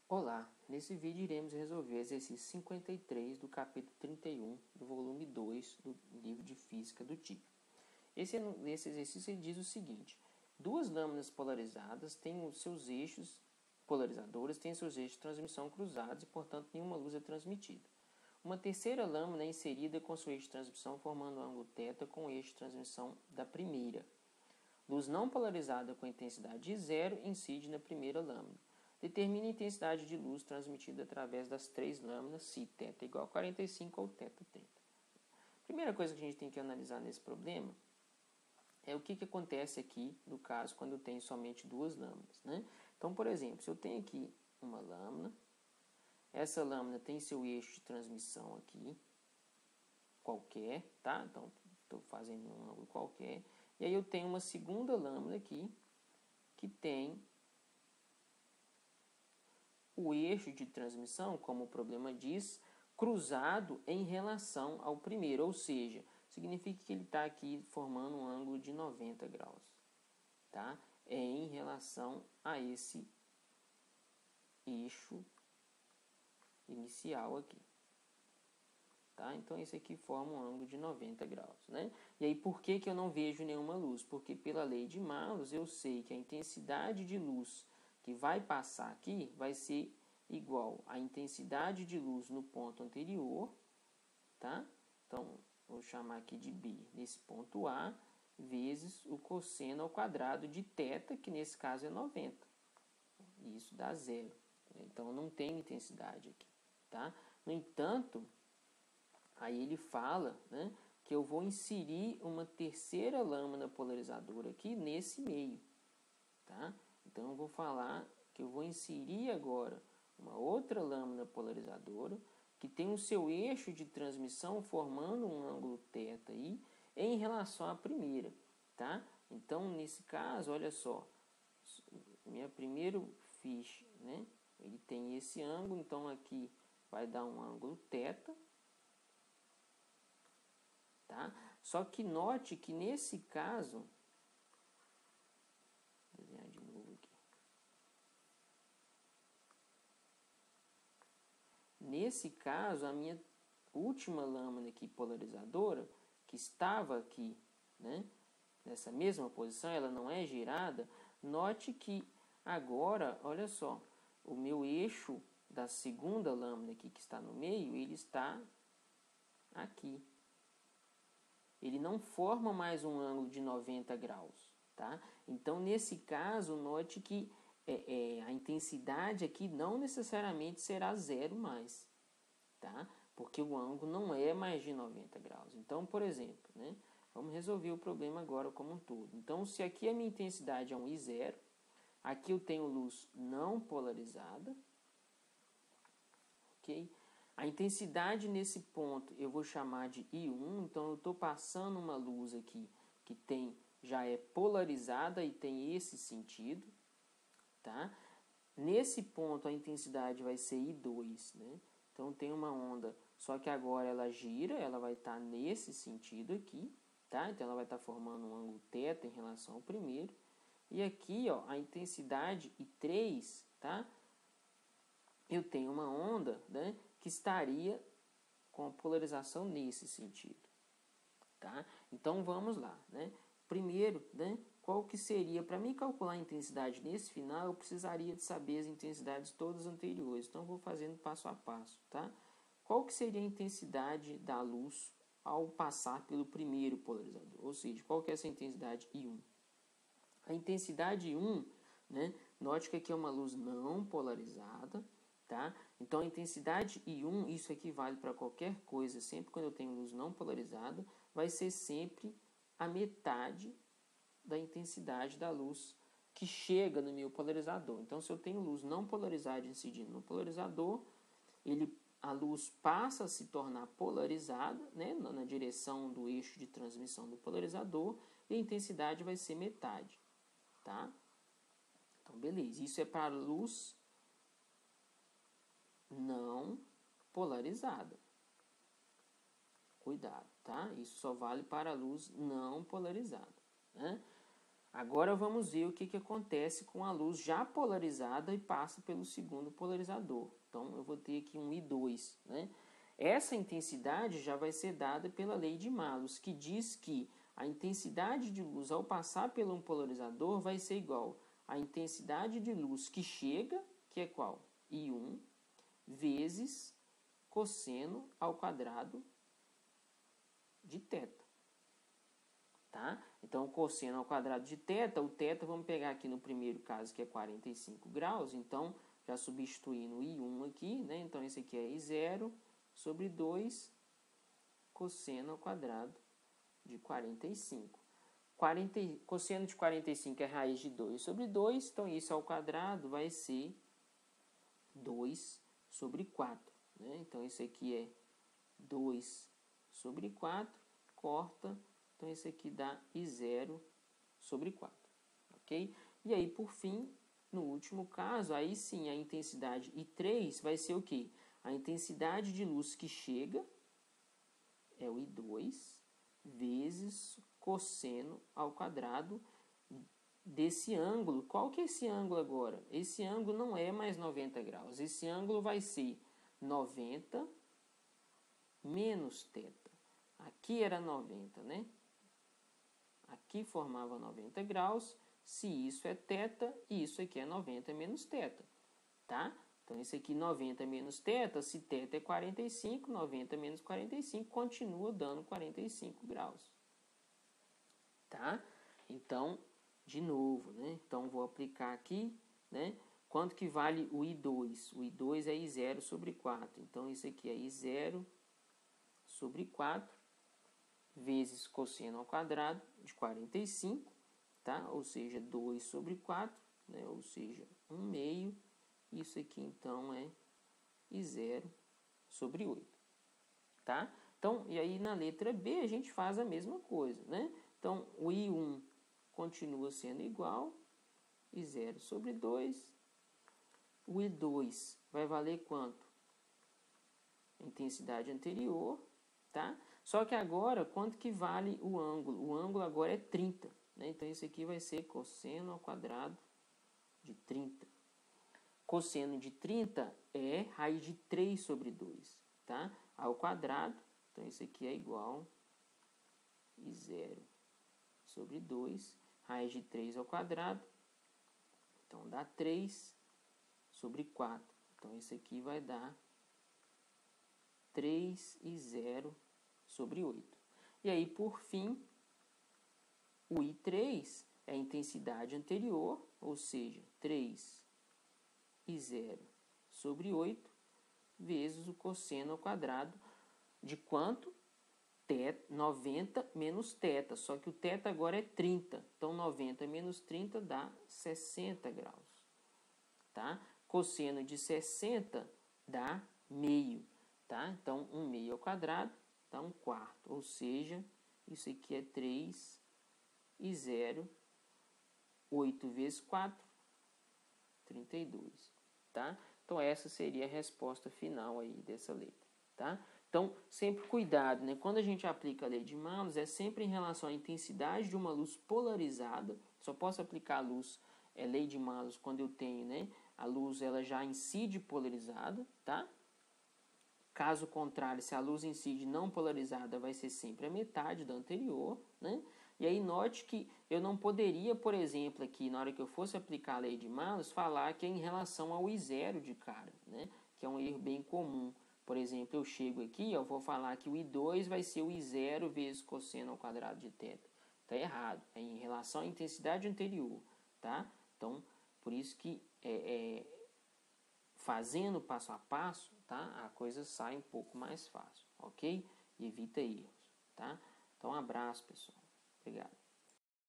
Olá, nesse vídeo iremos resolver o exercício 53 do capítulo 31 do volume 2 do livro de Física do TIC. Esse exercício ele diz o seguinte: duas lâminas polarizadas têm os seus eixos polarizadoras, têm seus eixos de transmissão cruzados e, portanto, nenhuma luz é transmitida. Uma terceira lâmina é inserida com seu eixo de transmissão formando um ângulo θ com o eixo de transmissão da primeira. Luz não polarizada com intensidade de zero incide na primeira lâmina. Determine a intensidade de luz transmitida através das três lâminas, se θ igual a 45 ou θ 30. Primeira coisa que a gente tem que analisar nesse problema é o que acontece aqui, no caso, quando eu tenho somente duas lâminas, né? Então, por exemplo, se eu tenho aqui uma lâmina, essa lâmina tem seu eixo de transmissão aqui, qualquer, tá? Então, estou fazendo um ângulo qualquer. E aí eu tenho uma segunda lâmina aqui, que tem o eixo de transmissão, como o problema diz, cruzado em relação ao primeiro, ou seja, significa que ele está aqui formando um ângulo de 90 graus, tá? É em relação a esse eixo inicial aqui. Tá? Então, esse aqui forma um ângulo de 90 graus. Né? E aí, por que eu não vejo nenhuma luz? Porque pela lei de Malus, eu sei que a intensidade de luz que vai passar aqui vai ser igual à intensidade de luz no ponto anterior. Tá? Então, vou chamar aqui de B nesse ponto A, vezes o cosseno ao quadrado de θ, que nesse caso é 90. Isso dá zero. Então, não tem intensidade aqui. Tá? No entanto, aí ele fala, né, que eu vou inserir uma terceira lâmina polarizadora aqui nesse meio. Tá? Então, eu vou falar que eu vou inserir agora uma outra lâmina polarizadora que tem o seu eixo de transmissão formando um ângulo θ aí, em relação à primeira. Tá? Então, nesse caso, olha só, meu primeiro fiche, né, ele tem esse ângulo, então aqui vai dar um ângulo θ. Tá? Só que note que nesse caso, vou desenhar de novo aqui. Nesse caso, a minha última lâmina aqui polarizadora, que estava aqui, né, nessa mesma posição, ela não é girada. Note que agora, olha só, o meu eixo da segunda lâmina aqui que está no meio, ele está aqui. Ele não forma mais um ângulo de 90 graus. Tá? Então, nesse caso, note que a intensidade aqui não necessariamente será zero mais. Tá? Porque o ângulo não é mais de 90 graus. Então, por exemplo, né, vamos resolver o problema agora como um todo. Então, se aqui a minha intensidade é um I0, aqui eu tenho luz não polarizada. Ok? A intensidade nesse ponto eu vou chamar de I1, então eu estou passando uma luz aqui que já é polarizada e tem esse sentido. Tá? Nesse ponto a intensidade vai ser I2. Né? Então tem uma onda, só que agora ela gira, ela vai estar nesse sentido aqui. Tá? Então ela vai estar formando um ângulo θ em relação ao primeiro. E aqui ó, a intensidade I3, tá? Eu tenho uma onda, né, que estaria com a polarização nesse sentido. Tá? Então vamos lá. Né? Primeiro, né, qual que seria, para mim calcular a intensidade nesse final, eu precisaria de saber as intensidades todas anteriores. Então eu vou fazendo passo a passo. Tá? Qual que seria a intensidade da luz ao passar pelo primeiro polarizador? Ou seja, qual que é essa intensidade I1? A intensidade I1, né, note que aqui é uma luz não polarizada. Tá? Então, a intensidade I1, isso aqui vale para qualquer coisa, sempre quando eu tenho luz não polarizada, vai ser sempre a metade da intensidade da luz que chega no meu polarizador. Então, se eu tenho luz não polarizada incidindo no polarizador, a luz passa a se tornar polarizada, né, na direção do eixo de transmissão do polarizador, e a intensidade vai ser metade. Tá? Então, beleza. Isso é para a luz não polarizada. Cuidado, tá? Isso só vale para a luz não polarizada. Né? Agora vamos ver o que acontece com a luz já polarizada e passa pelo segundo polarizador. Então, eu vou ter aqui um I2, né? Essa intensidade já vai ser dada pela lei de Malus, que diz que a intensidade de luz ao passar por um polarizador vai ser igual à intensidade de luz que chega, que é qual? I1, vezes cosseno ao quadrado de θ. Tá? Então, cosseno ao quadrado de θ, o θ vamos pegar aqui no primeiro caso, que é 45 graus, então, já substituindo o I1 aqui, né? Então, esse aqui é I0 sobre 2 cosseno ao quadrado de 45. Cosseno de 45 é raiz de 2 sobre 2, então isso ao quadrado vai ser 2 sobre 4. Né? Então, esse aqui é 2 sobre 4, corta. Então, esse aqui dá I0 sobre 4, ok? E aí, por fim, no último caso, aí sim, a intensidade I3 vai ser o quê? A intensidade de luz que chega é o I2 vezes cosseno ao quadrado desse ângulo. Qual que é esse ângulo agora? Esse ângulo não é mais 90 graus. Esse ângulo vai ser 90 menos θ. Aqui era 90, né? Aqui formava 90 graus, se isso é θ, e isso aqui é 90 menos θ, tá? Então, esse aqui 90 menos θ, se θ é 45, 90 menos 45, continua dando 45 graus, tá? Então, de novo, né? Então, vou aplicar aqui, né? Quanto que vale o I2? O I2 é I0 sobre 4, então, isso aqui é I0 sobre 4, vezes cosseno ao quadrado de 45, tá? Ou seja, 2 sobre 4, né? Ou seja, 1 meio. Isso aqui, então, é I0 sobre 8, tá? Então, e aí na letra B a gente faz a mesma coisa, né? Então, o I1 continua sendo igual, I0 sobre 2. O I2 vai valer quanto? A intensidade anterior, tá? Só que agora, quanto que vale o ângulo? O ângulo agora é 30, né? Então, isso aqui vai ser cosseno ao quadrado de 30. Cosseno de 30 é raiz de 3 sobre 2, tá? Ao quadrado, então, isso aqui é igual a I0 sobre 2, raiz de 3 ao quadrado, então, dá 3 sobre 4. Então, isso aqui vai dar 3I0 sobre 8. E aí, por fim, o I3 é a intensidade anterior, ou seja, 3I0 sobre 8, vezes o cosseno ao quadrado de quanto? 90 menos θ, só que o θ agora é 30, então 90 menos 30 dá 60 graus, tá? Cosseno de 60 dá meio, tá? Então, 1 meio ao quadrado dá 1/4, ou seja, isso aqui é 3I0, 8 vezes 4, 32, tá? Então, essa seria a resposta final aí dessa letra, tá? Então, sempre cuidado, né? Quando a gente aplica a lei de Malus, é sempre em relação à intensidade de uma luz polarizada. Só posso aplicar a luz, lei de Malus, quando eu tenho, né? A luz, ela já incide polarizada, tá? Caso contrário, se a luz incide não polarizada, vai ser sempre a metade da anterior, né? E aí note que eu não poderia, por exemplo, aqui, na hora que eu fosse aplicar a lei de Malus, falar que é em relação ao I0 de cara, né? Que é um erro bem comum. Por exemplo, eu chego aqui, eu vou falar que o I2 vai ser o I0 vezes cosseno ao quadrado de θ. Está errado, é em relação à intensidade anterior, tá? Então, por isso que fazendo passo a passo, tá? A coisa sai um pouco mais fácil, ok? E evita erros, tá? Então, um abraço, pessoal. Obrigado.